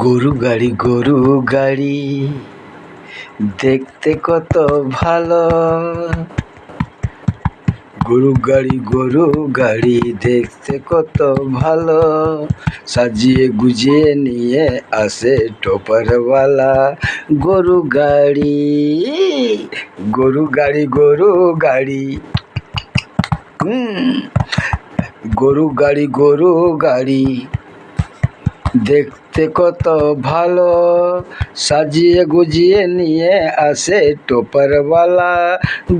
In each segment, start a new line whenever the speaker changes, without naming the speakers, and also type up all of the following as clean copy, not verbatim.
গরু গাড়ি গরু গাড়ি দেখতে কত ভালো। গরু গাড়ি দেখতে কত ভালো। সাজিয়ে গুজিয়ে নিয়ে আসে টোপারওয়ালা। গরু গাড়ি গরু গাড়ি গরু গাড়ি দেখতে কত ভালো। সাজিয়ে গুজিয়ে নিয়ে আসে টোপারওয়ালা।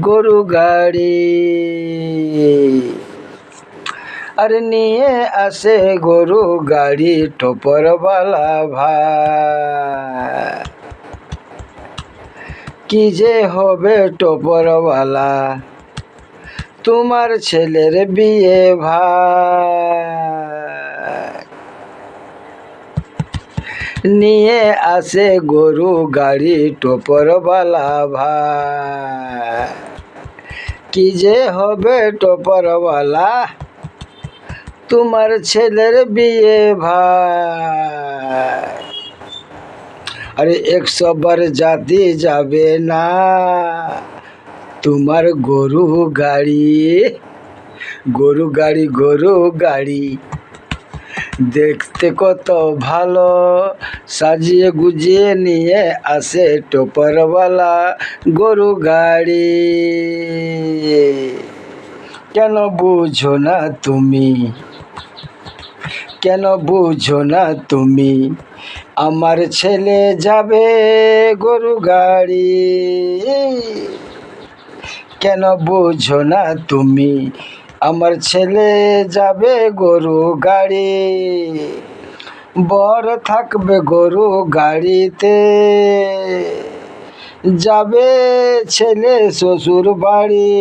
গরু গাড়ি আরে নিয়ে আসে গরু গাড়ি টোপারওয়ালা ভাই। কি যে হবে টোপারওয়ালা, তোমার ছেলের বিয়ে ভাই। নিয়ে আসে গরু গাড়ি টোপারওয়ালা ভাই। কি যে হবে টোপারওয়ালা, তোমার ছেলের বিয়ে ভাই। আরে 100 বার জাতি যাবে না তোমার গরু গাড়ি দেখতে কত ভালো। সাজিয়ে গুজিয়ে নিয়ে আসে টোপারওয়ালা। গরু গাড়ি কেন বুঝো না তুমি, কেন বুঝো না তুমি, আমার ছেলে যাবে গরু গাড়ি। কেন বুঝো না তুমি, আমার ছেলে যাবে গরু গাড়ি। বর থাকবে গরু গাড়িতে, যাবে ছেলে শ্বশুর বাড়ি।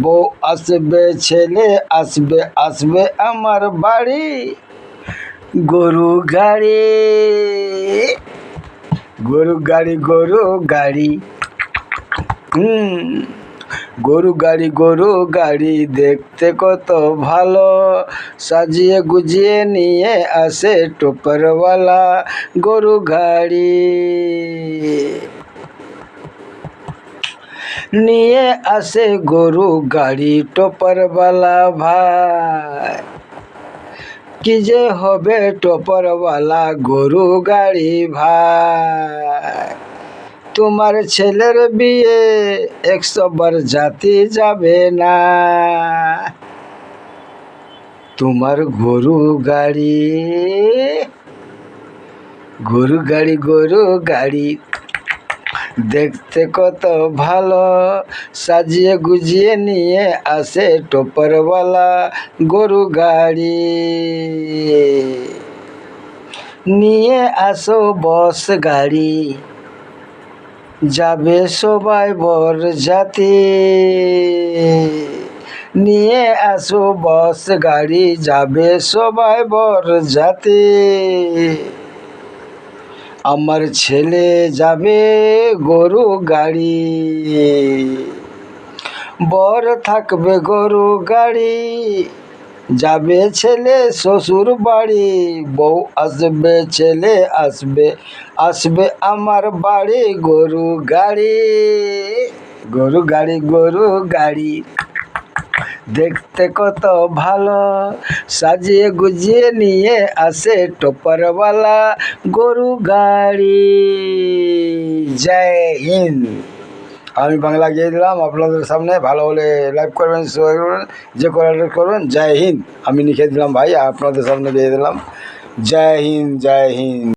বউ আসবে, ছেলে আসবে আমার বাড়ি। গরু গাড়ি গরু গাড়ি দেখতে কত ভালো। সাজিয়ে গুজিয়ে নিয়ে আসে টোপারওয়ালা। গরু গাড়ি নিয়ে আসে গরু গাড়ি টোপারওয়ালা ভাই। কি যে হবে টোপারওয়ালা গরু গাড়ি ভাই। তোমার ছেলের বিয়ে 100 বার জাতি যাবে না তোমার গরু গাড়ি দেখতে কত ভালো। সাজিয়ে গুজিয়ে নিয়ে আসে টোপারওয়ালা। গরু গাড়ি নিয়ে আসো বস গাড়ি, যাবে সবাই বর জাতি। নিয়ে আসো বস গাড়ি, যাবে সবাই বর জাতি। আমার ছেলে যাবে গরু গাড়ি, বর থাকবে গরু গাড়ি। যাবে ছেলে শ্বশুর বাড়ি, বউ আসবে, ছেলে আসবে আমার বাড়ি। গরু গাড়ি দেখতে কত ভালো। সাজিয়ে গুজিয়ে নিয়ে আসে টোপারওয়ালা। গরু গাড়ি। জয় হিন্দ। আমি বাংলা গিয়ে দিলাম আপনাদের সামনে। ভালো হলে লাইক করবেন, শেয়ার করবেন, যে করার করবেন। জয় হিন্দ আমি লিখে দিলাম ভাই, আপনাদের সামনে দিয়ে দিলাম। জয় হিন্দ।